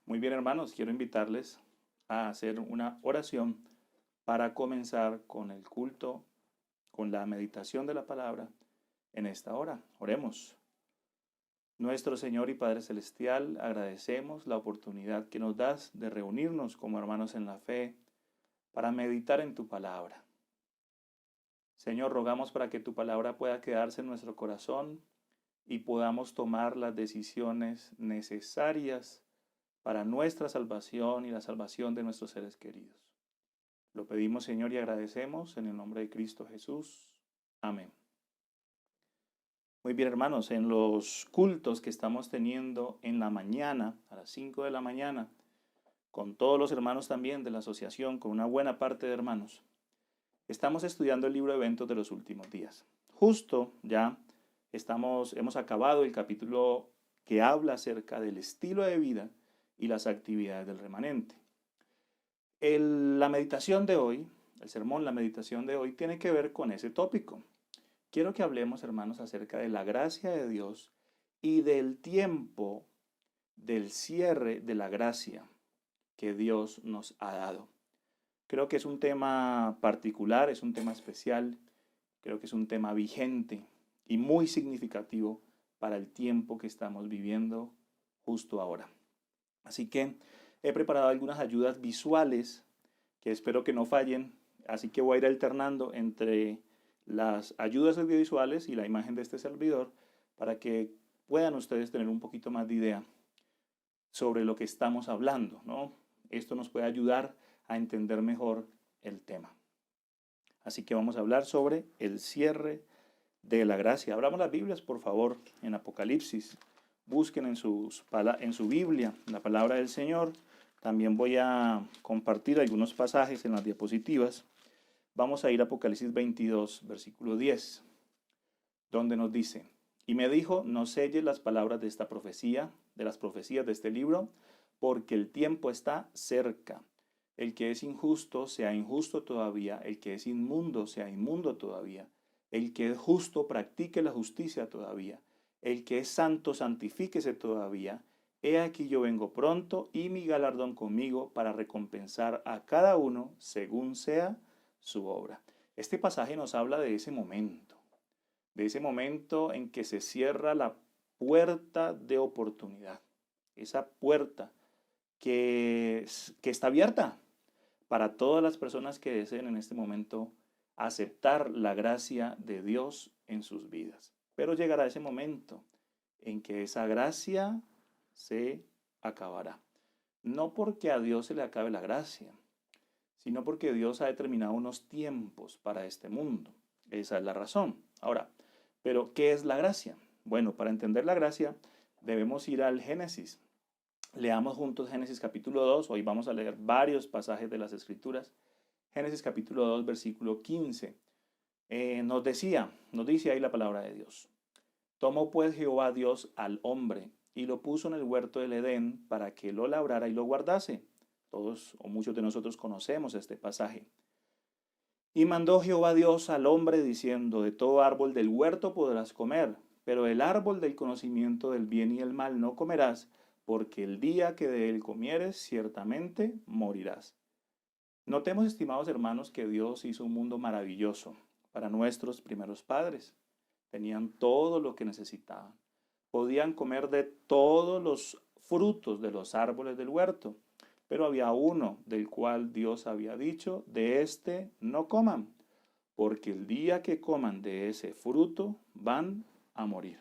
Muy bien, hermanos, quiero invitarles a hacer una oración para comenzar con el culto, con la meditación de la palabra en esta hora. Oremos. Nuestro Señor y Padre Celestial, agradecemos la oportunidad que nos das de reunirnos como hermanos en la fe para meditar en tu palabra. Señor, rogamos para que tu palabra pueda quedarse en nuestro corazón y podamos tomar las decisiones necesarias para nuestra salvación y la salvación de nuestros seres queridos. Lo pedimos, Señor, y agradecemos en el nombre de Cristo Jesús. Amén. Muy bien, hermanos, en los cultos que estamos teniendo en la mañana, a las 5 de la mañana, con todos los hermanos también de la asociación, con una buena parte de hermanos, estamos estudiando el libro de eventos de los últimos días. Justo ya hemos acabado el capítulo que habla acerca del estilo de vida y las actividades del remanente. La meditación de hoy, el sermón, la meditación de hoy tiene que ver con ese tópico. Quiero que hablemos, hermanos, acerca de la gracia de Dios y del tiempo del cierre de la gracia que Dios nos ha dado. Creo que es un tema particular, es un tema especial, creo que es un tema vigente y muy significativo para el tiempo que estamos viviendo justo ahora. Así que he preparado algunas ayudas visuales que espero que no fallen, así que voy a ir alternando entre las ayudas audiovisuales y la imagen de este servidor para que puedan ustedes tener un poquito más de idea sobre lo que estamos hablando, ¿no? Esto nos puede ayudar a entender mejor el tema. Así que vamos a hablar sobre el cierre de la gracia. Abramos las Biblias, por favor, en Apocalipsis. Busquen en su Biblia la palabra del Señor. También voy a compartir algunos pasajes en las diapositivas. Vamos a ir a Apocalipsis 22, versículo 10, donde nos dice: y me dijo, no selles las palabras de esta profecía, de las profecías de este libro, porque el tiempo está cerca. El que es injusto sea injusto todavía, el que es inmundo sea inmundo todavía, el que es justo practique la justicia todavía, el que es santo santifíquese todavía. He aquí yo vengo pronto y mi galardón conmigo para recompensar a cada uno según sea su obra. Este pasaje nos habla de ese momento en que se cierra la puerta de oportunidad, esa puerta que está abierta para todas las personas que deseen en este momento aceptar la gracia de Dios en sus vidas. Pero llegará ese momento en que esa gracia se acabará. No porque a Dios se le acabe la gracia, sino porque Dios ha determinado unos tiempos para este mundo. Esa es la razón. Ahora, ¿pero qué es la gracia? Bueno, para entender la gracia debemos ir al Génesis. Leamos juntos Génesis capítulo 2. Hoy vamos a leer varios pasajes de las Escrituras. Génesis capítulo 2, versículo 15. Nos dice ahí la palabra de Dios. Tomó pues Jehová Dios al hombre y lo puso en el huerto del Edén para que lo labrara y lo guardase. Todos o muchos de nosotros conocemos este pasaje. Y mandó Jehová Dios al hombre diciendo, de todo árbol del huerto podrás comer, pero el árbol del conocimiento del bien y el mal no comerás, porque el día que de él comieres ciertamente morirás. Notemos, estimados hermanos, que Dios hizo un mundo maravilloso para nuestros primeros padres. Tenían todo lo que necesitaban. Podían comer de todos los frutos de los árboles del huerto, pero había uno del cual Dios había dicho, de este no coman, porque el día que coman de ese fruto van a morir.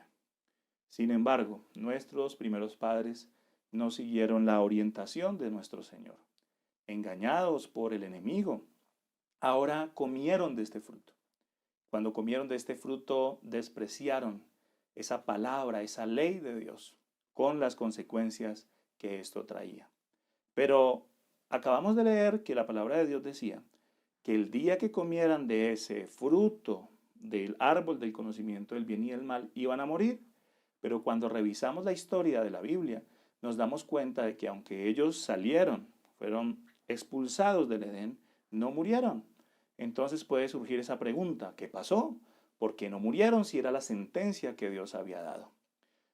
Sin embargo, nuestros primeros padres no siguieron la orientación de nuestro Señor. Engañados por el enemigo, ahora comieron de este fruto. Cuando comieron de este fruto, despreciaron esa palabra, esa ley de Dios, con las consecuencias que esto traía. Pero acabamos de leer que la palabra de Dios decía que el día que comieran de ese fruto del árbol del conocimiento del bien y del mal, iban a morir. Pero cuando revisamos la historia de la Biblia, nos damos cuenta de que aunque ellos fueron expulsados del Edén, no murieron. Entonces puede surgir esa pregunta, ¿qué pasó? ¿Por qué no murieron si era la sentencia que Dios había dado?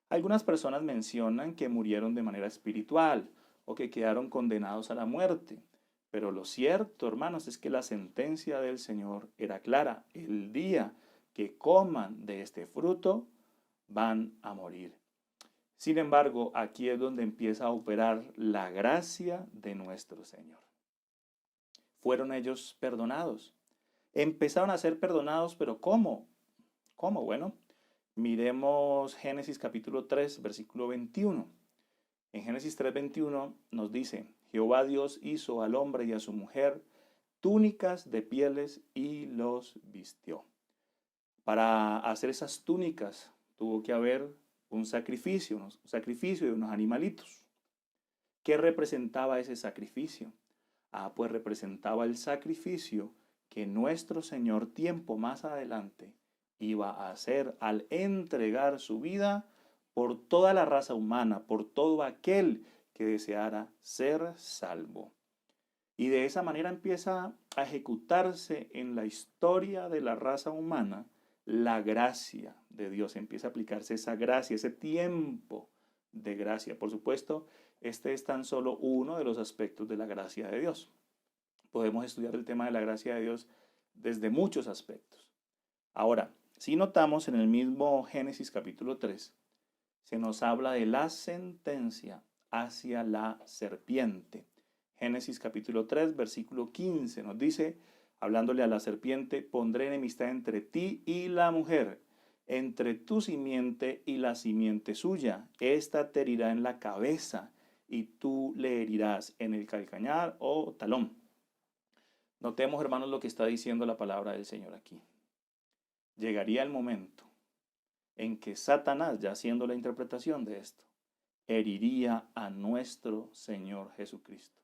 Algunas personas mencionan que murieron de manera espiritual, o que quedaron condenados a la muerte. Pero lo cierto, hermanos, es que la sentencia del Señor era clara. El día que coman de este fruto, van a morir. Sin embargo, aquí es donde empieza a operar la gracia de nuestro Señor. Fueron ellos perdonados. Empezaron a ser perdonados, pero ¿cómo? ¿Cómo? Bueno, miremos Génesis capítulo 3, versículo 21. En Génesis 3:21 nos dice, Jehová Dios hizo al hombre y a su mujer túnicas de pieles y los vistió. Para hacer esas túnicas tuvo que haber un sacrificio de unos animalitos. ¿Qué representaba ese sacrificio? Pues representaba el sacrificio que nuestro Señor tiempo más adelante iba a hacer al entregar su vida por toda la raza humana, por todo aquel que deseara ser salvo. Y de esa manera empieza a ejecutarse en la historia de la raza humana la gracia de Dios. Empieza a aplicarse esa gracia, ese tiempo de gracia. Por supuesto, este es tan solo uno de los aspectos de la gracia de Dios. Podemos estudiar el tema de la gracia de Dios desde muchos aspectos. Ahora, si notamos en el mismo Génesis capítulo 3, se nos habla de la sentencia hacia la serpiente. Génesis capítulo 3, versículo 15 nos dice, hablándole a la serpiente, pondré enemistad entre ti y la mujer, entre tu simiente y la simiente suya. Esta te herirá en la cabeza y tú le herirás en el calcañar o talón. Notemos, hermanos, lo que está diciendo la palabra del Señor aquí. Llegaría el momento en que Satanás, ya haciendo la interpretación de esto, heriría a nuestro Señor Jesucristo.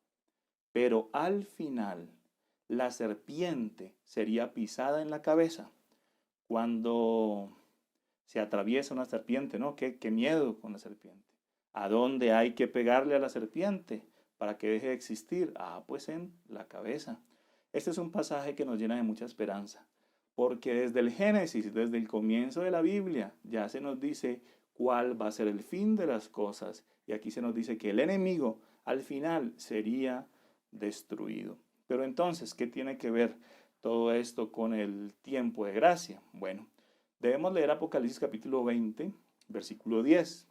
Pero al final, la serpiente sería pisada en la cabeza. Cuando se atraviesa una serpiente, ¿no? Qué miedo con la serpiente. ¿A dónde hay que pegarle a la serpiente para que deje de existir? Pues en la cabeza. Este es un pasaje que nos llena de mucha esperanza, porque desde el Génesis, desde el comienzo de la Biblia, ya se nos dice cuál va a ser el fin de las cosas. Y aquí se nos dice que el enemigo al final sería destruido. Pero entonces, ¿qué tiene que ver todo esto con el tiempo de gracia? Bueno, debemos leer Apocalipsis capítulo 20, versículo 10.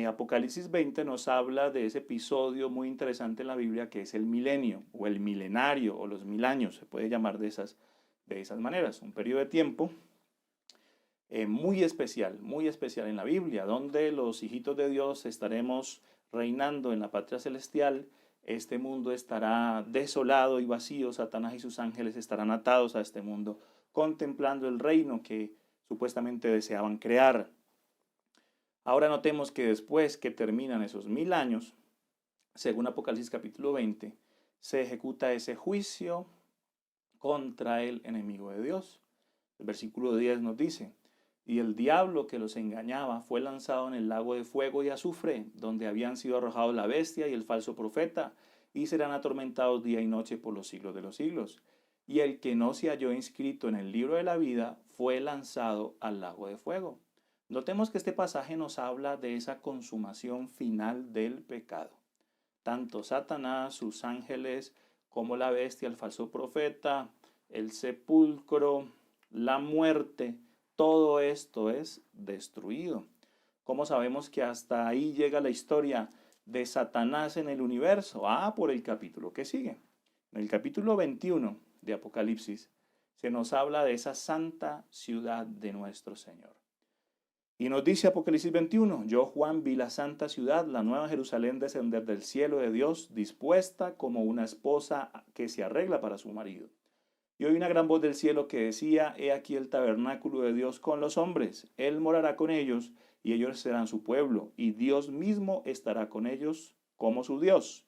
Apocalipsis 20 nos habla de ese episodio muy interesante en la Biblia que es el milenio, o el milenario, o los 1000 años, se puede llamar de esas maneras. Un periodo de tiempo muy especial en la Biblia, donde los hijitos de Dios estaremos reinando en la patria celestial. Este mundo estará desolado y vacío, Satanás y sus ángeles estarán atados a este mundo, contemplando el reino que supuestamente deseaban crear. Ahora notemos que después que terminan esos 1000 años, según Apocalipsis capítulo 20, se ejecuta ese juicio contra el enemigo de Dios. El versículo 10 nos dice, y el diablo que los engañaba fue lanzado en el lago de fuego y azufre, donde habían sido arrojados la bestia y el falso profeta, y serán atormentados día y noche por los siglos de los siglos. Y el que no se halló inscrito en el libro de la vida fue lanzado al lago de fuego. Notemos que este pasaje nos habla de esa consumación final del pecado. Tanto Satanás, sus ángeles, como la bestia, el falso profeta, el sepulcro, la muerte, todo esto es destruido. ¿Cómo sabemos que hasta ahí llega la historia de Satanás en el universo? Por el capítulo que sigue. En el capítulo 21 de Apocalipsis se nos habla de esa santa ciudad de nuestro Señor. Y nos dice Apocalipsis 21, yo Juan vi la santa ciudad, la nueva Jerusalén descender del cielo de Dios, dispuesta como una esposa que se arregla para su marido. Y oí una gran voz del cielo que decía, he aquí el tabernáculo de Dios con los hombres, Él morará con ellos, y ellos serán su pueblo, y Dios mismo estará con ellos como su Dios.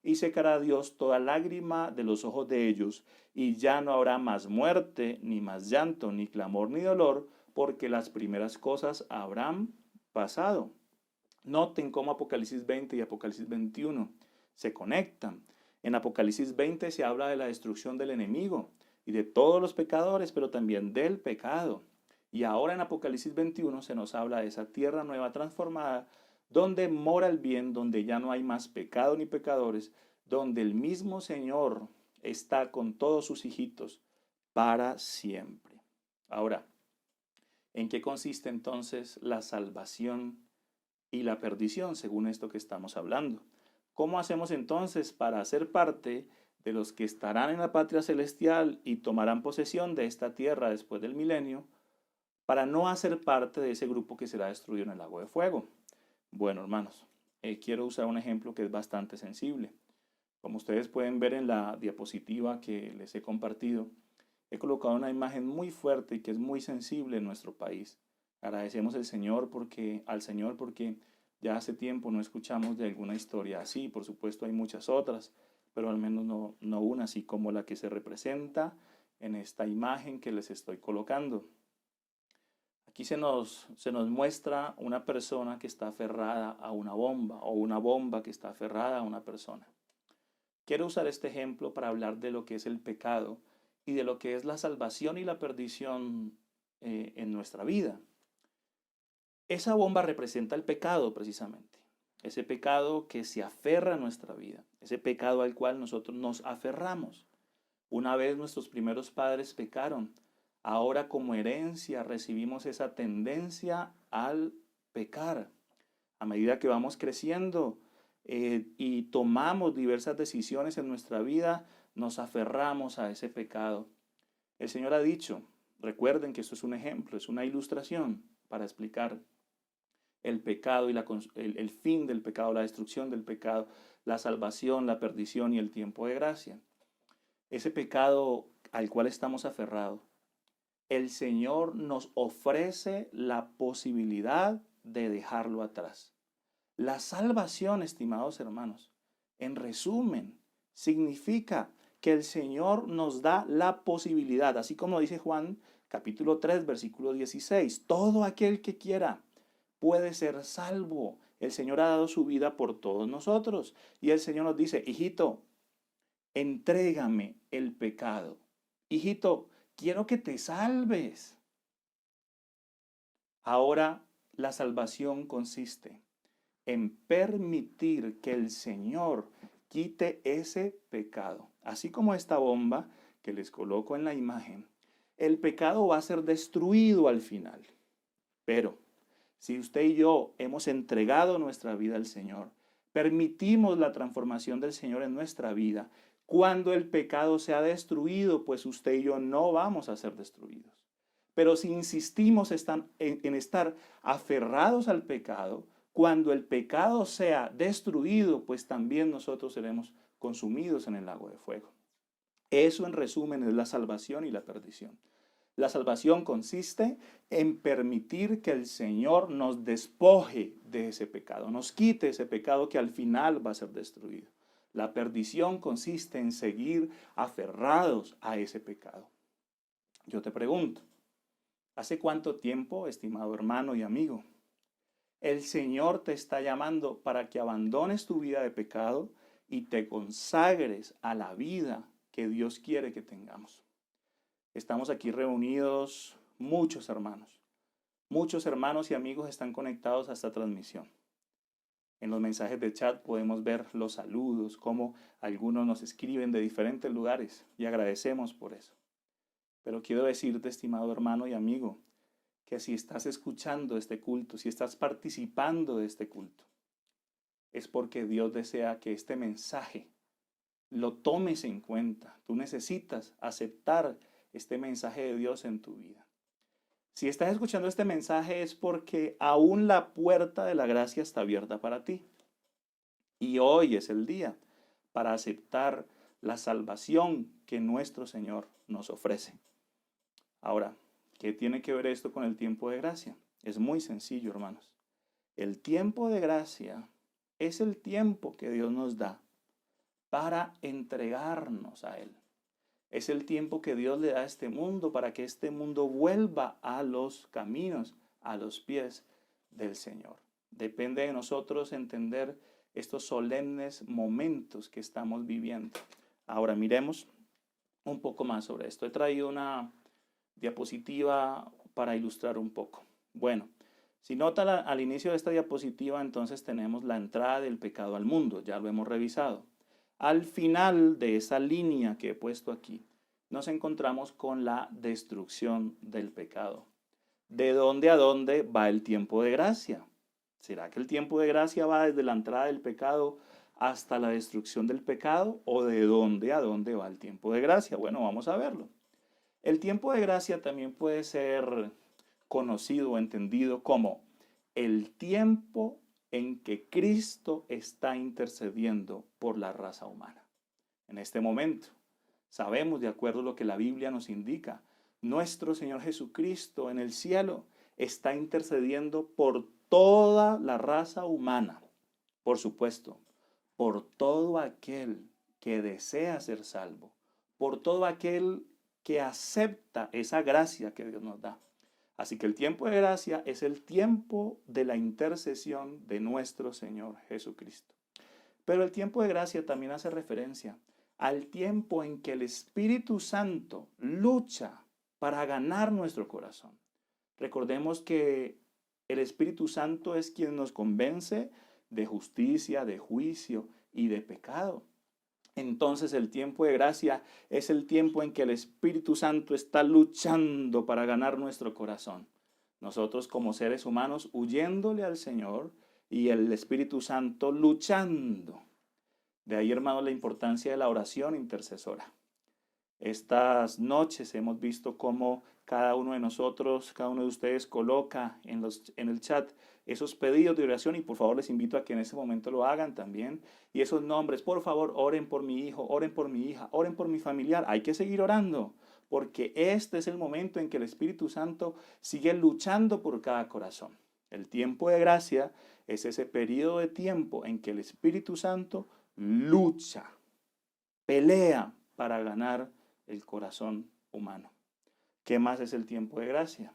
Y secará Dios toda lágrima de los ojos de ellos, y ya no habrá más muerte, ni más llanto, ni clamor, ni dolor, porque las primeras cosas habrán pasado. Noten cómo Apocalipsis 20 y Apocalipsis 21 se conectan. En Apocalipsis 20 se habla de la destrucción del enemigo y de todos los pecadores, pero también del pecado. Y ahora en Apocalipsis 21 se nos habla de esa tierra nueva transformada, donde mora el bien, donde ya no hay más pecado ni pecadores, donde el mismo Señor está con todos sus hijitos para siempre. Ahora, ¿en qué consiste entonces la salvación y la perdición, según esto que estamos hablando? ¿Cómo hacemos entonces para ser parte de los que estarán en la patria celestial y tomarán posesión de esta tierra después del milenio, para no hacer parte de ese grupo que será destruido en el lago de fuego? Bueno, hermanos, quiero usar un ejemplo que es bastante sensible. Como ustedes pueden ver en la diapositiva que les he compartido, he colocado una imagen muy fuerte y que es muy sensible en nuestro país. Agradecemos al Señor porque ya hace tiempo no escuchamos de alguna historia así. Por supuesto hay muchas otras, pero al menos no una así como la que se representa en esta imagen que les estoy colocando. Aquí se nos muestra una persona que está aferrada a una bomba o una bomba que está aferrada a una persona. Quiero usar este ejemplo para hablar de lo que es el pecado y de lo que es la salvación y la perdición en nuestra vida. Esa bomba representa el pecado precisamente, ese pecado que se aferra a nuestra vida, ese pecado al cual nosotros nos aferramos. Una vez nuestros primeros padres pecaron, ahora como herencia recibimos esa tendencia al pecar. A medida que vamos creciendo y tomamos diversas decisiones en nuestra vida, nos aferramos a ese pecado. El Señor ha dicho, recuerden que esto es un ejemplo, es una ilustración para explicar el pecado y el fin del pecado, la destrucción del pecado, la salvación, la perdición y el tiempo de gracia. Ese pecado al cual estamos aferrados, el Señor nos ofrece la posibilidad de dejarlo atrás. La salvación, estimados hermanos, en resumen, significa que el Señor nos da la posibilidad, así como dice Juan capítulo 3, versículo 16, todo aquel que quiera puede ser salvo. El Señor ha dado su vida por todos nosotros. Y el Señor nos dice, hijito, entrégame el pecado. Hijito, quiero que te salves. Ahora la salvación consiste en permitir que el Señor quite ese pecado. Así como esta bomba que les coloco en la imagen, el pecado va a ser destruido al final. Pero si usted y yo hemos entregado nuestra vida al Señor, permitimos la transformación del Señor en nuestra vida, cuando el pecado sea destruido, pues usted y yo no vamos a ser destruidos. Pero si insistimos en estar aferrados al pecado, cuando el pecado sea destruido, pues también nosotros seremos consumidos en el lago de fuego. Eso en resumen es la salvación y la perdición. La salvación consiste en permitir que el Señor nos despoje de ese pecado, nos quite ese pecado que al final va a ser destruido. La perdición consiste en seguir aferrados a ese pecado. Yo te pregunto, ¿hace cuánto tiempo, estimado hermano y amigo, el Señor te está llamando para que abandones tu vida de pecado y te consagres a la vida que Dios quiere que tengamos? Estamos aquí reunidos muchos hermanos. Muchos hermanos y amigos están conectados a esta transmisión. En los mensajes de chat podemos ver los saludos, cómo algunos nos escriben de diferentes lugares y agradecemos por eso. Pero quiero decirte, estimado hermano y amigo, que si estás escuchando este culto, si estás participando de este culto, es porque Dios desea que este mensaje lo tomes en cuenta. Tú necesitas aceptar este mensaje de Dios en tu vida. Si estás escuchando este mensaje es porque aún la puerta de la gracia está abierta para ti. Y hoy es el día para aceptar la salvación que nuestro Señor nos ofrece. Ahora, ¿qué tiene que ver esto con el tiempo de gracia? Es muy sencillo, hermanos. El tiempo de gracia es el tiempo que Dios nos da para entregarnos a Él. Es el tiempo que Dios le da a este mundo para que este mundo vuelva a los caminos, a los pies del Señor. Depende de nosotros entender estos solemnes momentos que estamos viviendo. Ahora miremos un poco más sobre esto. He traído una diapositiva para ilustrar un poco. Bueno, Si nota al inicio de esta diapositiva, entonces tenemos la entrada del pecado al mundo, ya lo hemos revisado. Al final de esa línea que he puesto aquí, nos encontramos con la destrucción del pecado. ¿De dónde a dónde va el tiempo de gracia? ¿Será que el tiempo de gracia va desde la entrada del pecado hasta la destrucción del pecado? ¿O de dónde a dónde va el tiempo de gracia? Bueno, vamos a verlo. El tiempo de gracia también puede ser conocido o entendido como el tiempo en que Cristo está intercediendo por la raza humana. En este momento, sabemos, de acuerdo a lo que la Biblia nos indica, nuestro Señor Jesucristo en el cielo está intercediendo por toda la raza humana. Por supuesto, por todo aquel que desea ser salvo, por todo aquel que acepta esa gracia que Dios nos da. Así que el tiempo de gracia es el tiempo de la intercesión de nuestro Señor Jesucristo. Pero el tiempo de gracia también hace referencia al tiempo en que el Espíritu Santo lucha para ganar nuestro corazón. Recordemos que el Espíritu Santo es quien nos convence de justicia, de juicio y de pecado. Entonces el tiempo de gracia es el tiempo en que el Espíritu Santo está luchando para ganar nuestro corazón. Nosotros como seres humanos huyéndole al Señor y el Espíritu Santo luchando. De ahí, hermanos, la importancia de la oración intercesora. Estas noches hemos visto cómo cada uno de nosotros, cada uno de ustedes coloca en el chat esos pedidos de oración y por favor les invito a que en ese momento lo hagan también. Y esos nombres, por favor, oren por mi hijo, oren por mi hija, oren por mi familiar. Hay que seguir orando porque este es el momento en que el Espíritu Santo sigue luchando por cada corazón. El tiempo de gracia es ese periodo de tiempo en que el Espíritu Santo lucha, pelea para ganar el corazón humano. ¿Qué más es el tiempo de gracia?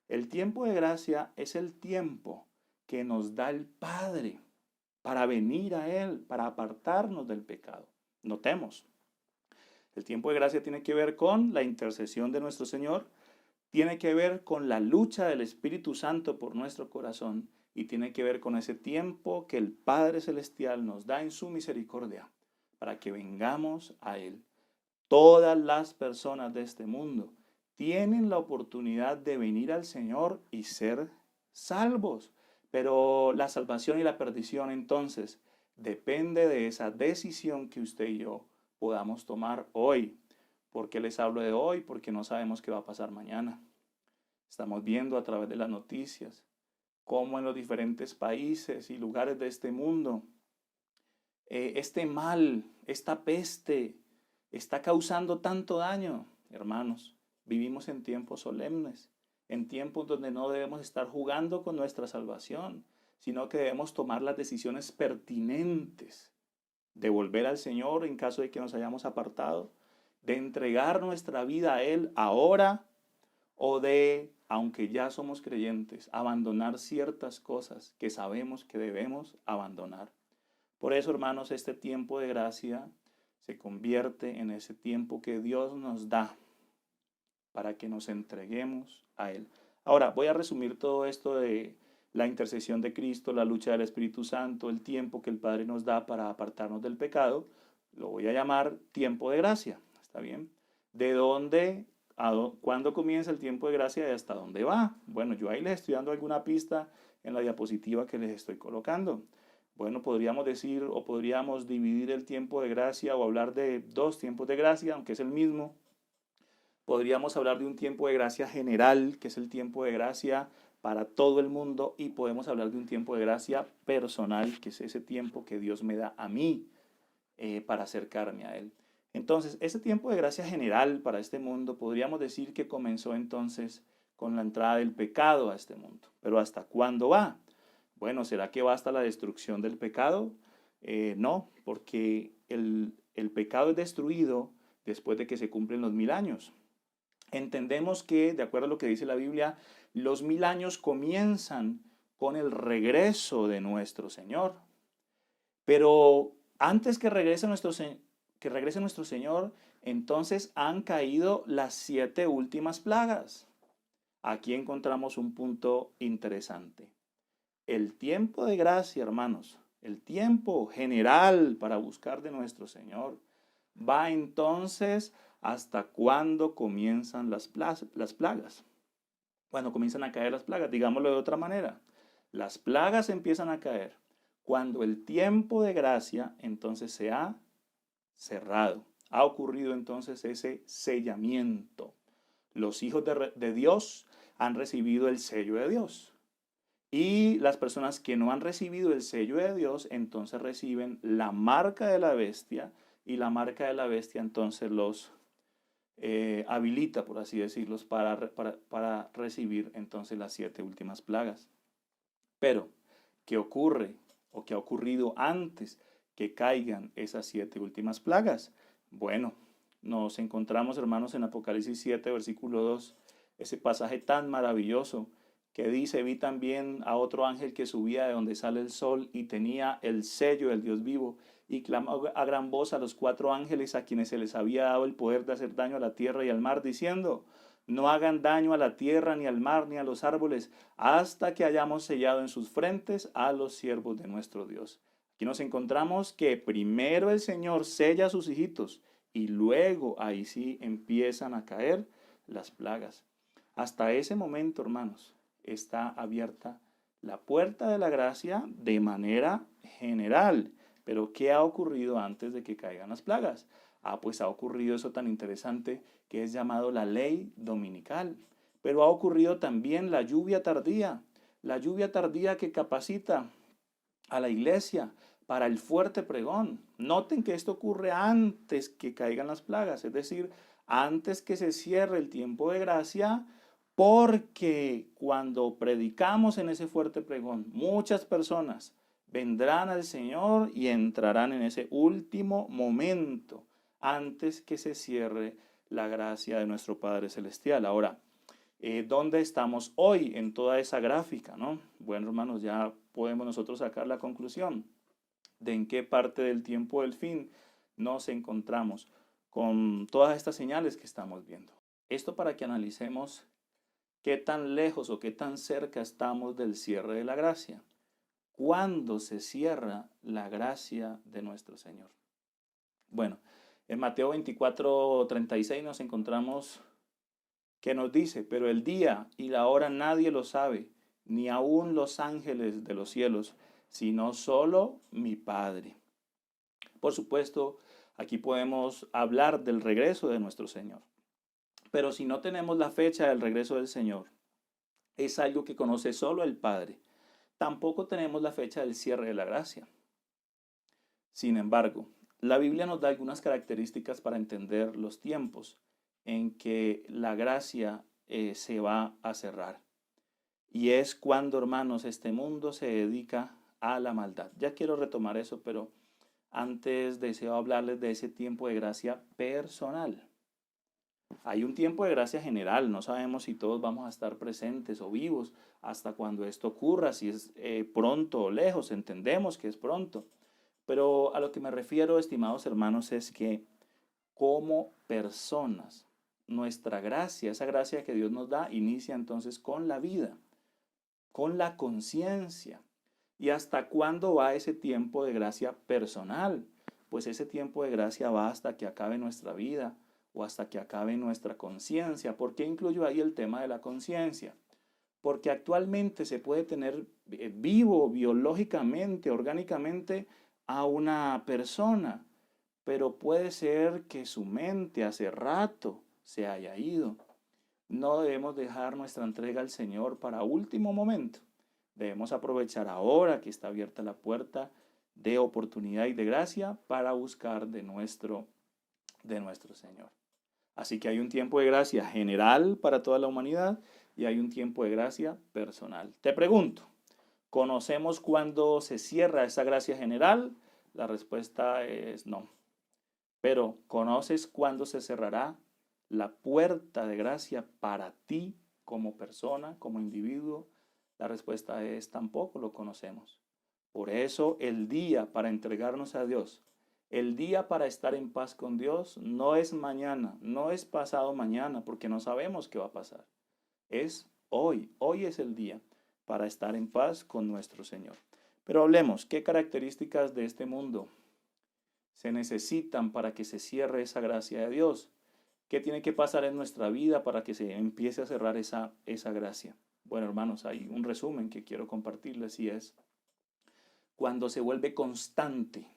El tiempo de gracia es el tiempo que nos da el Padre para venir a Él, para apartarnos del pecado. Notemos, el tiempo de gracia tiene que ver con la intercesión de nuestro Señor, tiene que ver con la lucha del Espíritu Santo por nuestro corazón y tiene que ver con ese tiempo que el Padre Celestial nos da en su misericordia para que vengamos a Él. Todas las personas de este mundo tienen la oportunidad de venir al Señor y ser salvos. Pero la salvación y la perdición entonces depende de esa decisión que usted y yo podamos tomar hoy. ¿Por qué les hablo de hoy? Porque no sabemos qué va a pasar mañana. Estamos viendo a través de las noticias cómo en los diferentes países y lugares de este mundo este mal, esta peste, está causando tanto daño. Hermanos, vivimos en tiempos solemnes, en tiempos donde no debemos estar jugando con nuestra salvación, sino que debemos tomar las decisiones pertinentes de volver al Señor en caso de que nos hayamos apartado, de entregar nuestra vida a Él ahora o de, aunque ya somos creyentes, abandonar ciertas cosas que sabemos que debemos abandonar. Por eso, hermanos, este tiempo de gracia se convierte en ese tiempo que Dios nos da para que nos entreguemos a Él. Ahora, voy a resumir todo esto de la intercesión de Cristo, la lucha del Espíritu Santo, el tiempo que el Padre nos da para apartarnos del pecado. Lo voy a llamar tiempo de gracia, ¿está bien? ¿De dónde, cuándo comienza el tiempo de gracia y hasta dónde va? Bueno, yo ahí les estoy dando alguna pista en la diapositiva que les estoy colocando. Bueno, podríamos decir o podríamos dividir el tiempo de gracia o hablar de dos tiempos de gracia, aunque es el mismo. Podríamos hablar de un tiempo de gracia general, que es el tiempo de gracia para todo el mundo, y podemos hablar de un tiempo de gracia personal, que es ese tiempo que Dios me da a mí para acercarme a Él. Entonces, ese tiempo de gracia general para este mundo, podríamos decir que comenzó entonces con la entrada del pecado a este mundo. Pero ¿hasta cuándo va? Bueno, ¿será que va hasta la destrucción del pecado? No, porque el pecado es destruido después de que se cumplen los 1000 años. Entendemos que, de acuerdo a lo que dice la Biblia, los 1000 años comienzan con el regreso de nuestro Señor. Pero antes que regrese nuestro Señor, entonces han caído las 7 últimas plagas. Aquí encontramos un punto interesante. El tiempo de gracia, hermanos, el tiempo general para buscar de nuestro Señor, va entonces hasta cuando comienzan las plagas. Cuando comienzan a caer las plagas, digámoslo de otra manera. Las plagas empiezan a caer cuando el tiempo de gracia entonces se ha cerrado. Ha ocurrido entonces ese sellamiento. Los hijos de Dios han recibido el sello de Dios. Y las personas que no han recibido el sello de Dios, entonces reciben la marca de la bestia, y la marca de la bestia entonces los habilita, por así decirlo, para recibir entonces las 7 últimas plagas. Pero, ¿qué ocurre o qué ha ocurrido antes que caigan esas 7 últimas plagas? Bueno, nos encontramos, hermanos, en Apocalipsis 7, versículo 2, ese pasaje tan maravilloso que dice: vi también a otro ángel que subía de donde sale el sol y tenía el sello del Dios vivo, y clamó a gran voz a los 4 ángeles a quienes se les había dado el poder de hacer daño a la tierra y al mar, diciendo: no hagan daño a la tierra, ni al mar, ni a los árboles, hasta que hayamos sellado en sus frentes a los siervos de nuestro Dios. Aquí nos encontramos que primero el Señor sella a sus hijitos, y luego ahí sí empiezan a caer las plagas. Hasta ese momento, hermanos, está abierta la puerta de la gracia de manera general. Pero ¿qué ha ocurrido antes de que caigan las plagas? Pues ha ocurrido eso tan interesante que es llamado la ley dominical. Pero ha ocurrido también la lluvia tardía que capacita a la iglesia para el fuerte pregón. Noten que esto ocurre antes que caigan las plagas, es decir, antes que se cierre el tiempo de gracia, porque cuando predicamos en ese fuerte pregón, muchas personas vendrán al Señor y entrarán en ese último momento antes que se cierre la gracia de nuestro Padre Celestial. Ahora, ¿dónde estamos hoy en toda esa gráfica, no? Bueno, hermanos, ya podemos nosotros sacar la conclusión de en qué parte del tiempo del fin nos encontramos con todas estas señales que estamos viendo. Esto para que analicemos qué tan lejos o qué tan cerca estamos del cierre de la gracia. ¿Cuándo se cierra la gracia de nuestro Señor? Bueno, en Mateo 24:36 nos encontramos que nos dice: pero el día y la hora nadie lo sabe, ni aun los ángeles de los cielos, sino solo mi Padre. Por supuesto, aquí podemos hablar del regreso de nuestro Señor. Pero si no tenemos la fecha del regreso del Señor, es algo que conoce solo el Padre. Tampoco tenemos la fecha del cierre de la gracia. Sin embargo, la Biblia nos da algunas características para entender los tiempos en que la gracia se va a cerrar. Y es cuando, hermanos, este mundo se dedica a la maldad. Ya quiero retomar eso, pero antes deseo hablarles de ese tiempo de gracia personal. Hay un tiempo de gracia general, no sabemos si todos vamos a estar presentes o vivos hasta cuando esto ocurra, si es pronto o lejos, entendemos que es pronto. Pero a lo que me refiero, estimados hermanos, es que como personas, nuestra gracia, esa gracia que Dios nos da, inicia entonces con la vida, con la conciencia. ¿Y hasta cuándo va ese tiempo de gracia personal? Pues ese tiempo de gracia va hasta que acabe nuestra vida o hasta que acabe nuestra conciencia. ¿Por qué incluyo ahí el tema de la conciencia? Porque actualmente se puede tener vivo biológicamente, orgánicamente a una persona, pero puede ser que su mente hace rato se haya ido. No debemos dejar nuestra entrega al Señor para último momento. Debemos aprovechar ahora que está abierta la puerta de oportunidad y de gracia para buscar de nuestro Señor. Así que hay un tiempo de gracia general para toda la humanidad y hay un tiempo de gracia personal. Te pregunto, ¿conocemos cuándo se cierra esa gracia general? La respuesta es no. Pero ¿conoces cuándo se cerrará la puerta de gracia para ti como persona, como individuo? La respuesta es tampoco lo conocemos. Por eso el día para entregarnos a Dios, el día para estar en paz con Dios no es mañana, no es pasado mañana, porque no sabemos qué va a pasar. Es Hoy es el día para estar en paz con nuestro Señor. Pero hablemos, ¿qué características de este mundo se necesitan para que se cierre esa gracia de Dios? ¿Qué tiene que pasar en nuestra vida para que se empiece a cerrar esa gracia? Bueno, hermanos, hay un resumen que quiero compartirles y es cuando se vuelve constante,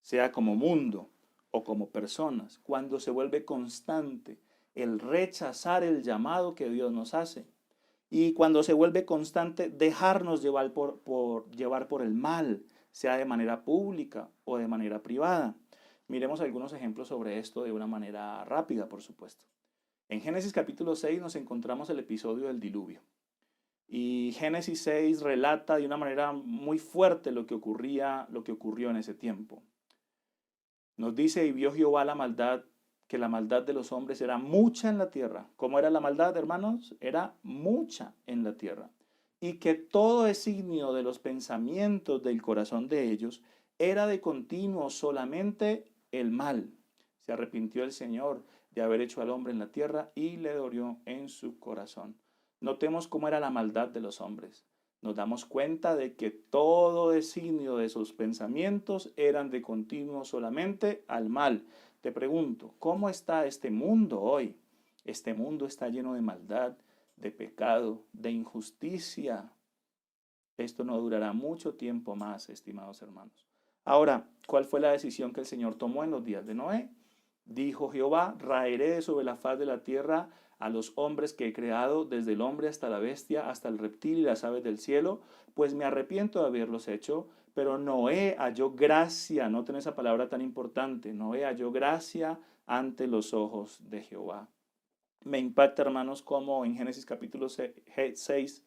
sea como mundo o como personas, cuando se vuelve constante el rechazar el llamado que Dios nos hace y cuando se vuelve constante dejarnos llevar por el mal, sea de manera pública o de manera privada. Miremos algunos ejemplos sobre esto de una manera rápida, por supuesto. En Génesis capítulo 6 nos encontramos el episodio del diluvio. Y Génesis 6 relata de una manera muy fuerte lo que ocurrió en ese tiempo. Nos dice, y vio Jehová que la maldad de los hombres era mucha en la tierra. ¿Cómo era la maldad, hermanos? Era mucha en la tierra. Y que todo designio de los pensamientos del corazón de ellos era de continuo solamente el mal. Se arrepintió el Señor de haber hecho al hombre en la tierra y le dolió en su corazón. Notemos cómo era la maldad de los hombres. Nos damos cuenta de que todo designio de sus pensamientos eran de continuo solamente al mal. Te pregunto, ¿cómo está este mundo hoy? Este mundo está lleno de maldad, de pecado, de injusticia. Esto no durará mucho tiempo más, estimados hermanos. Ahora, ¿cuál fue la decisión que el Señor tomó en los días de Noé? Dijo Jehová, raeré sobre la faz de la tierra a los hombres que he creado, desde el hombre hasta la bestia, hasta el reptil y las aves del cielo, pues me arrepiento de haberlos hecho. Pero Noé halló gracia, noten esa palabra tan importante, Noé halló gracia ante los ojos de Jehová. Me impacta, hermanos, como en Génesis capítulo 6,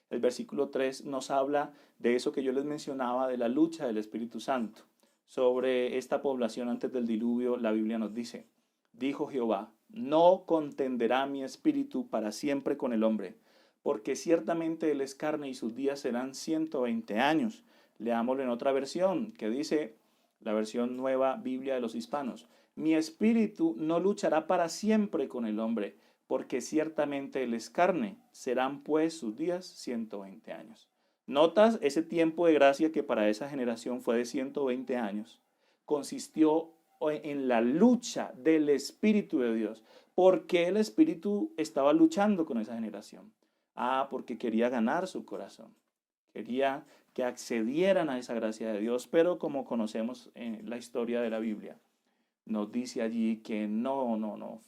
el versículo 3 nos habla de eso que yo les mencionaba, de la lucha del Espíritu Santo. Sobre esta población antes del diluvio, la Biblia nos dice, dijo Jehová, no contenderá mi espíritu para siempre con el hombre, porque ciertamente él es carne y sus días serán 120 años. Leámoslo en otra versión, que dice, la versión Nueva Biblia de los Hispanos, mi espíritu no luchará para siempre con el hombre, porque ciertamente él es carne, serán pues sus días 120 años. ¿Notas ese tiempo de gracia que para esa generación fue de 120 años? Consistió en la lucha del Espíritu de Dios. ¿Por qué el Espíritu estaba luchando con esa generación? Porque quería ganar su corazón. Quería que accedieran a esa gracia de Dios, pero como conocemos en la historia de la Biblia, nos dice allí que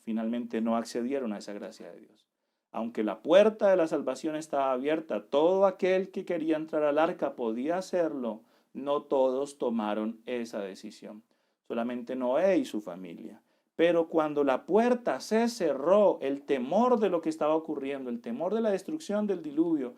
finalmente no accedieron a esa gracia de Dios. Aunque la puerta de la salvación estaba abierta, todo aquel que quería entrar al arca podía hacerlo, no todos tomaron esa decisión, solamente Noé y su familia. Pero cuando la puerta se cerró, el temor de lo que estaba ocurriendo, el temor de la destrucción del diluvio,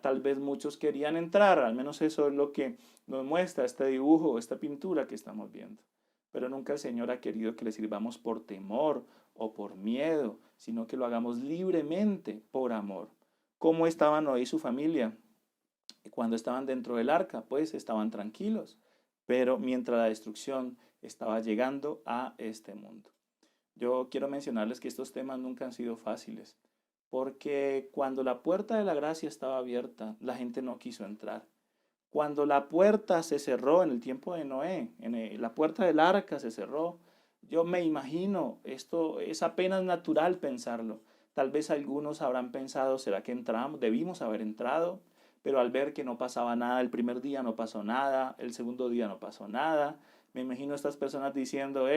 tal vez muchos querían entrar, al menos eso es lo que nos muestra este dibujo, esta pintura que estamos viendo. Pero nunca el Señor ha querido que le sirvamos por temor o por miedo, sino que lo hagamos libremente por amor. ¿Cómo estaban Noé y su familia? Cuando estaban dentro del arca, pues estaban tranquilos, pero mientras la destrucción estaba llegando a este mundo. Yo quiero mencionarles que estos temas nunca han sido fáciles, porque cuando la puerta de la gracia estaba abierta, la gente no quiso entrar. Cuando la puerta se cerró en el tiempo de Noé, la puerta del arca se cerró, yo me imagino, esto es apenas natural pensarlo. Tal vez algunos habrán pensado, ¿será que entramos? Debimos haber entrado, pero al ver que no pasaba nada, el primer día no pasó nada, el segundo día no pasó nada, me imagino a estas personas diciendo,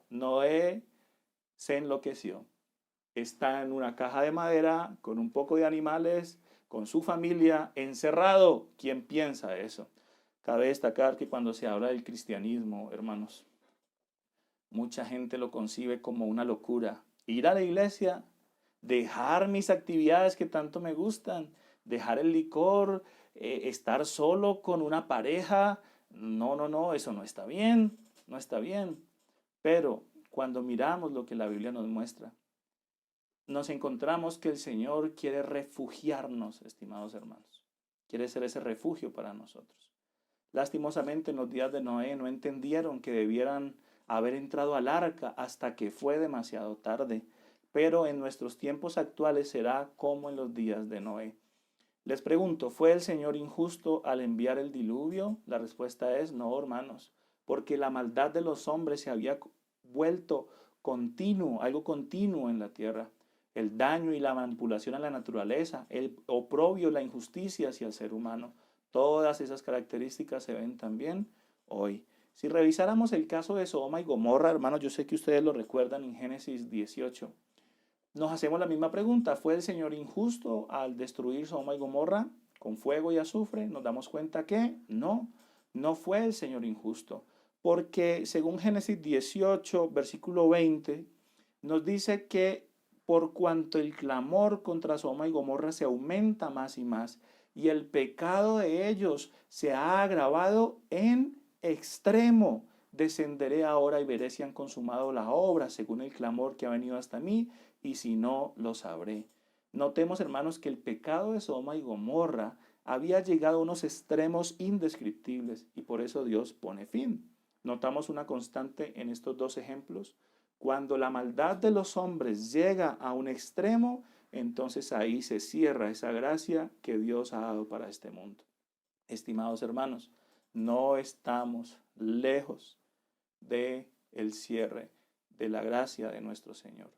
Noé se enloqueció. Está en una caja de madera con un poco de animales, con su familia, encerrado. ¿Quién piensa eso? Cabe destacar que cuando se habla del cristianismo, hermanos, mucha gente lo concibe como una locura. Ir a la iglesia, dejar mis actividades que tanto me gustan, dejar el licor, estar solo con una pareja. No, eso no está bien, no está bien. Pero cuando miramos lo que la Biblia nos muestra, nos encontramos que el Señor quiere refugiarnos, estimados hermanos. Quiere ser ese refugio para nosotros. Lastimosamente en los días de Noé no entendieron que debieran haber entrado al arca hasta que fue demasiado tarde. pero en nuestros tiempos actuales será como en los días de Noé. Les pregunto, ¿fue el Señor injusto al enviar el diluvio? La respuesta es no, hermanos, porque la maldad de los hombres se había vuelto continuo, algo continuo en la tierra. El daño y la manipulación a la naturaleza, el oprobio, la injusticia hacia el ser humano. Todas esas características se ven también hoy. Si revisáramos el caso de Sodoma y Gomorra, hermanos, yo sé que ustedes lo recuerdan en Génesis 18, nos hacemos la misma pregunta. ¿Fue el Señor injusto al destruir Sodoma y Gomorra con fuego y azufre? Nos damos cuenta que no, no fue el Señor injusto. Porque según Génesis 18, versículo 20, nos dice que por cuanto el clamor contra Sodoma y Gomorra se aumenta más y más, y el pecado de ellos se ha agravado en extremo, descenderé ahora y veré si han consumado la obra según el clamor que ha venido hasta mí, y si no, lo sabré. Notemos, hermanos, que el pecado de Sodoma y Gomorra había llegado a unos extremos indescriptibles y por eso Dios pone fin. Notamos una constante en estos dos ejemplos. Cuando la maldad de los hombres llega a un extremo, entonces ahí se cierra esa gracia que Dios ha dado para este mundo. Estimados hermanos, no estamos lejos de el cierre de la gracia de nuestro Señor.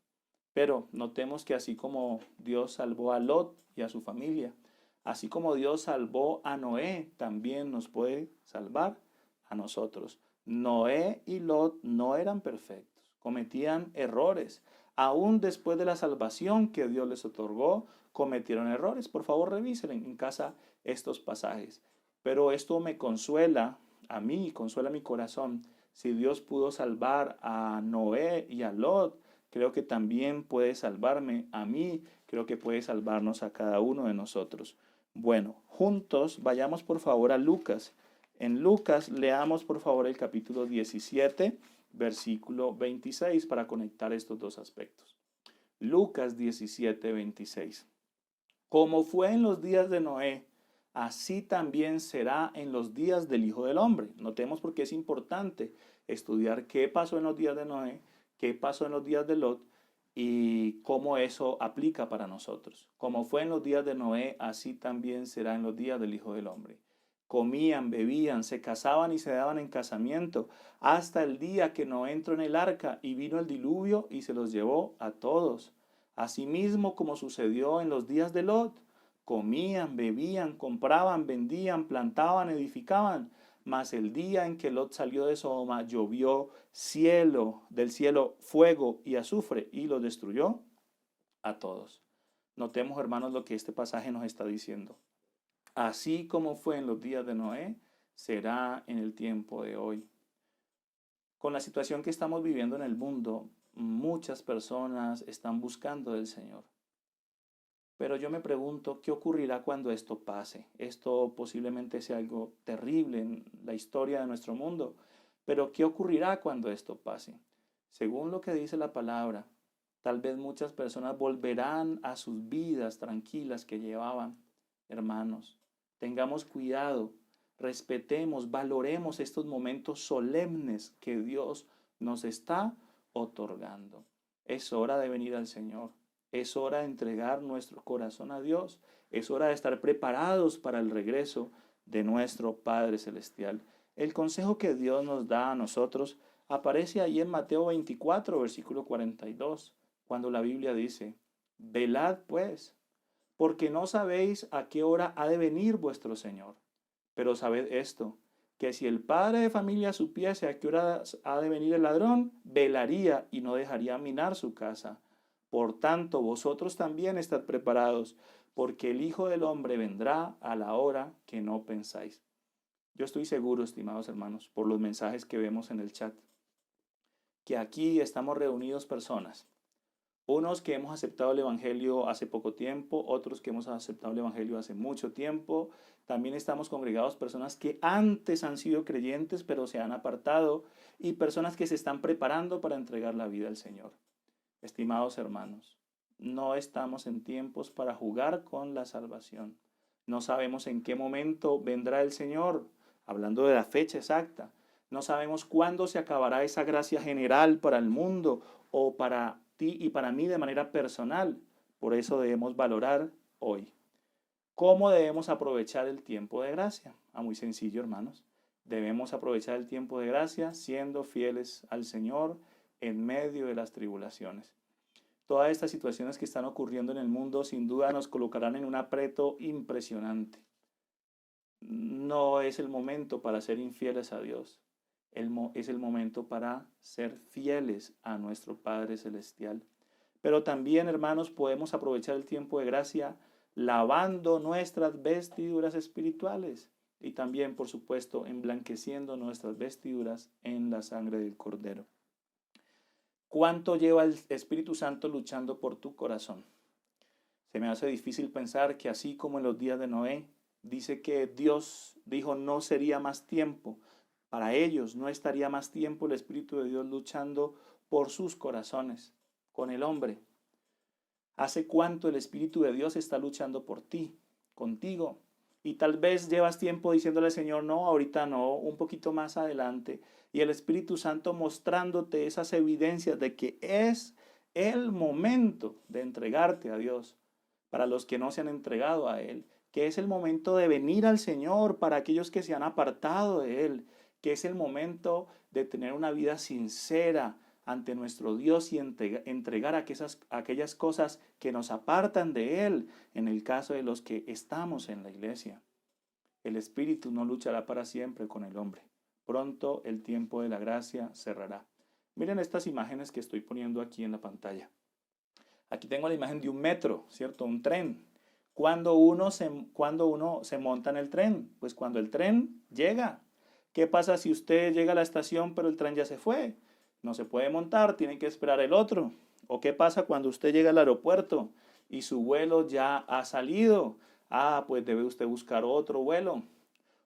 Pero notemos que así como Dios salvó a Lot y a su familia, así como Dios salvó a Noé, también nos puede salvar a nosotros. Noé y Lot no eran perfectos, cometían errores. Aún después de la salvación que Dios les otorgó, cometieron errores. Por favor, revisen en casa estos pasajes. Pero esto me consuela a mí, consuela mi corazón. Si Dios pudo salvar a Noé y a Lot, creo que también puede salvarme a mí, creo que puede salvarnos a cada uno de nosotros. Bueno, juntos vayamos por favor a Lucas. En Lucas leamos por favor el capítulo 17, versículo 26 para conectar estos dos aspectos. Lucas 17, 26. Como fue en los días de Noé, así también será en los días del Hijo del Hombre. Notemos porque es importante estudiar qué pasó en los días de Noé, qué pasó en los días de Lot y cómo eso aplica para nosotros. Como fue en los días de Noé, así también será en los días del Hijo del Hombre. Comían, bebían, se casaban y se daban en casamiento, hasta el día que Noé entró en el arca y vino el diluvio y se los llevó a todos. Asimismo, como sucedió en los días de Lot, comían, bebían, compraban, vendían, plantaban, edificaban. Mas el día en que Lot salió de Sodoma, llovió del cielo fuego y azufre y los destruyó a todos. Notemos, hermanos, lo que este pasaje nos está diciendo. Así como fue en los días de Noé, será en el tiempo de hoy. Con la situación que estamos viviendo en el mundo, muchas personas están buscando del Señor. Pero yo me pregunto, ¿qué ocurrirá cuando esto pase? Esto posiblemente sea algo terrible en la historia de nuestro mundo, pero ¿qué ocurrirá cuando esto pase? Según lo que dice la palabra, tal vez muchas personas volverán a sus vidas tranquilas que llevaban. Hermanos, tengamos cuidado, respetemos, valoremos estos momentos solemnes que Dios nos está otorgando. Es hora de venir al Señor. Es hora de entregar nuestro corazón a Dios. Es hora de estar preparados para el regreso de nuestro Padre Celestial. El consejo que Dios nos da a nosotros aparece ahí en Mateo 24, versículo 42, cuando la Biblia dice, velad pues, porque no sabéis a qué hora ha de venir vuestro Señor. Pero sabed esto, que si el padre de familia supiese a qué hora ha de venir el ladrón, velaría y no dejaría minar su casa. Por tanto, vosotros también estad preparados, porque el Hijo del Hombre vendrá a la hora que no pensáis. Yo estoy seguro, estimados hermanos, por los mensajes que vemos en el chat, que aquí estamos reunidos personas, unos que hemos aceptado el Evangelio hace poco tiempo, otros que hemos aceptado el Evangelio hace mucho tiempo. También estamos congregados personas que antes han sido creyentes, pero se han apartado, y personas que se están preparando para entregar la vida al Señor. Estimados hermanos, no estamos en tiempos para jugar con la salvación. No sabemos en qué momento vendrá el Señor, hablando de la fecha exacta. No sabemos cuándo se acabará esa gracia general para el mundo o para ti y para mí de manera personal. Por eso debemos valorar hoy. ¿Cómo debemos aprovechar el tiempo de gracia? Muy sencillo, hermanos. Debemos aprovechar el tiempo de gracia siendo fieles al Señor en medio de las tribulaciones. Todas estas situaciones que están ocurriendo en el mundo sin duda nos colocarán en un aprieto impresionante. No es el momento para ser infieles a Dios. Es el momento para ser fieles a nuestro Padre Celestial. Pero también, hermanos, podemos aprovechar el tiempo de gracia lavando nuestras vestiduras espirituales y también, por supuesto, emblanqueciendo nuestras vestiduras en la sangre del Cordero. ¿Cuánto lleva el Espíritu Santo luchando por tu corazón? Se me hace difícil pensar que así como en los días de Noé, dice que Dios dijo no sería más tiempo. Para ellos no estaría más tiempo el Espíritu de Dios luchando por sus corazones, con el hombre. ¿Hace cuánto el Espíritu de Dios está luchando por ti, contigo? Y tal vez llevas tiempo diciéndole al Señor, no, ahorita no, un poquito más adelante. Y el Espíritu Santo mostrándote esas evidencias de que es el momento de entregarte a Dios. Para los que no se han entregado a Él, que es el momento de venir al Señor para aquellos que se han apartado de Él, que es el momento de tener una vida sincera ante nuestro Dios y entregar aquellas cosas que nos apartan de Él, en el caso de los que estamos en la iglesia. El Espíritu no luchará para siempre con el hombre. Pronto el tiempo de la gracia cerrará. Miren estas imágenes que estoy poniendo aquí en la pantalla. Aquí tengo la imagen de un metro, ¿cierto? Un tren. Cuando uno se monta en el tren, pues cuando el tren llega. ¿Qué pasa si usted llega a la estación pero el tren ya se fue? No se puede montar, tiene que esperar el otro. ¿O qué pasa cuando usted llega al aeropuerto y su vuelo ya ha salido? Pues debe usted buscar otro vuelo.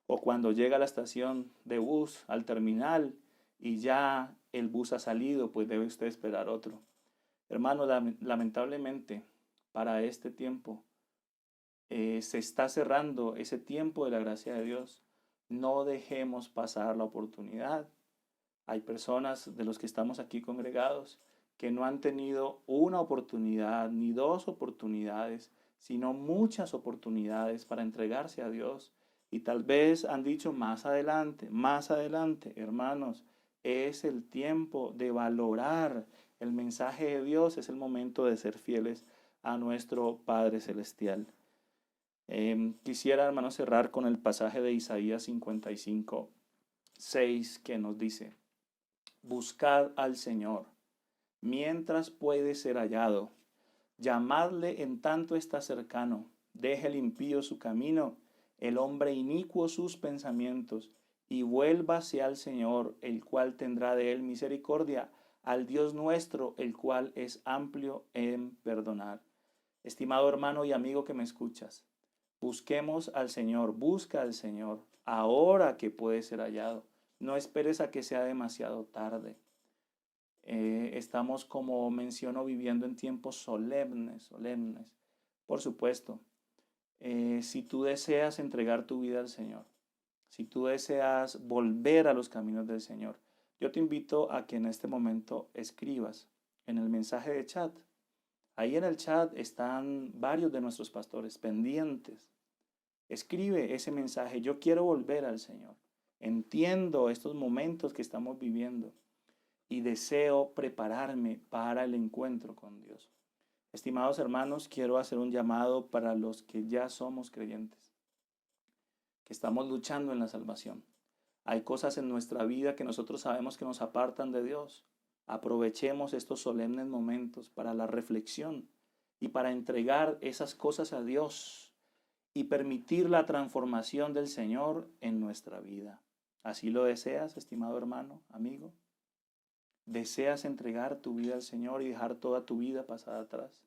O cuando llega a la estación de bus, al terminal, y ya el bus ha salido, pues debe usted esperar otro. Hermano, lamentablemente, para este tiempo se está cerrando ese tiempo de la gracia de Dios. No dejemos pasar la oportunidad. Hay personas de los que estamos aquí congregados que no han tenido una oportunidad ni dos oportunidades, sino muchas oportunidades para entregarse a Dios. Y tal vez han dicho más adelante, hermanos, es el tiempo de valorar el mensaje de Dios, es el momento de ser fieles a nuestro Padre Celestial. Quisiera, hermanos, cerrar con el pasaje de Isaías 55, 6, que nos dice: buscad al Señor mientras puede ser hallado, llamadle en tanto está cercano, deje el impío su camino, el hombre inicuo sus pensamientos, y vuélvase al Señor, el cual tendrá de él misericordia, al Dios nuestro, el cual es amplio en perdonar. Estimado hermano y amigo que me escuchas, busquemos al Señor, busca al Señor, ahora que puede ser hallado. No esperes a que sea demasiado tarde. Estamos, como menciono, viviendo en tiempos solemnes. Por supuesto, si tú deseas entregar tu vida al Señor, si tú deseas volver a los caminos del Señor, yo te invito a que en este momento escribas en el mensaje de chat. Ahí en el chat están varios de nuestros pastores pendientes. Escribe ese mensaje: yo quiero volver al Señor. Entiendo estos momentos que estamos viviendo y deseo prepararme para el encuentro con Dios. Estimados hermanos, quiero hacer un llamado para los que ya somos creyentes, que estamos luchando en la salvación. Hay cosas en nuestra vida que nosotros sabemos que nos apartan de Dios. Aprovechemos estos solemnes momentos para la reflexión y para entregar esas cosas a Dios y permitir la transformación del Señor en nuestra vida. ¿Así lo deseas, estimado hermano, amigo? ¿Deseas entregar tu vida al Señor y dejar toda tu vida pasada atrás?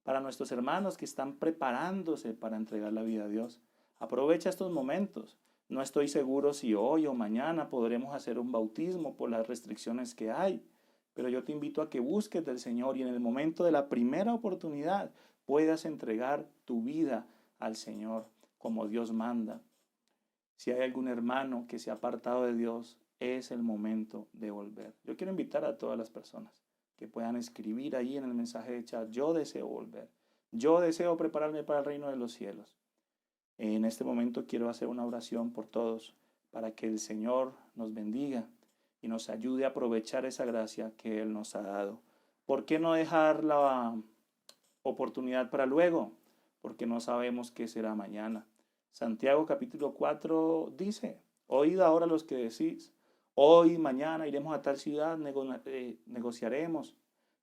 Para nuestros hermanos que están preparándose para entregar la vida a Dios, aprovecha estos momentos. No estoy seguro si hoy o mañana podremos hacer un bautismo por las restricciones que hay, pero yo te invito a que busques del Señor y en el momento de la primera oportunidad puedas entregar tu vida al Señor como Dios manda. Si hay algún hermano que se ha apartado de Dios, es el momento de volver. Yo quiero invitar a todas las personas que puedan escribir ahí en el mensaje de chat: yo deseo volver, yo deseo prepararme para el reino de los cielos. En este momento quiero hacer una oración por todos para que el Señor nos bendiga y nos ayude a aprovechar esa gracia que Él nos ha dado. ¿Por qué no dejar la oportunidad para luego? Porque no sabemos qué será mañana. Santiago capítulo 4 dice: oíd ahora los que decís, hoy, mañana iremos a tal ciudad, negociaremos,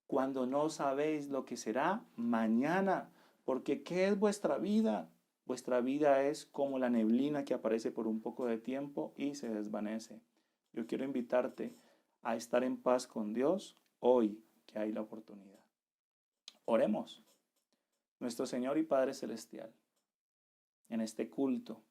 cuando no sabéis lo que será mañana. Porque ¿qué es vuestra vida? Vuestra vida es como la neblina que aparece por un poco de tiempo y se desvanece. Yo quiero invitarte a estar en paz con Dios hoy que hay la oportunidad. Oremos. Nuestro Señor y Padre Celestial, en este culto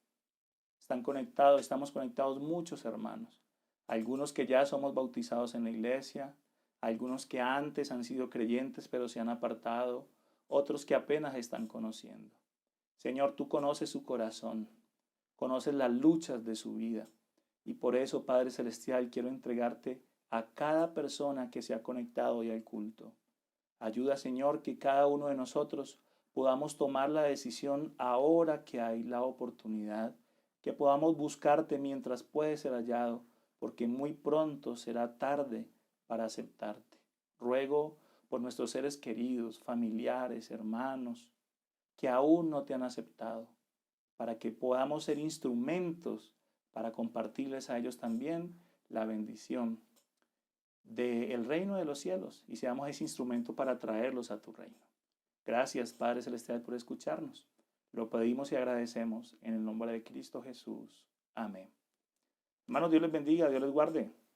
estamos conectados muchos hermanos. Algunos que ya somos bautizados en la iglesia, algunos que antes han sido creyentes pero se han apartado, otros que apenas están conociendo. Señor, tú conoces su corazón, conoces las luchas de su vida. Y por eso, Padre Celestial, quiero entregarte a cada persona que se ha conectado hoy al culto. Ayuda, Señor, que cada uno de nosotros podamos tomar la decisión ahora que hay la oportunidad, que podamos buscarte mientras puede ser hallado, porque muy pronto será tarde para aceptarte. Ruego por nuestros seres queridos, familiares, hermanos, que aún no te han aceptado, para que podamos ser instrumentos para compartirles a ellos también la bendición del reino de los cielos y seamos ese instrumento para traerlos a tu reino. Gracias, Padre Celestial, por escucharnos. Lo pedimos y agradecemos en el nombre de Cristo Jesús. Amén. Hermanos, Dios les bendiga, Dios les guarde.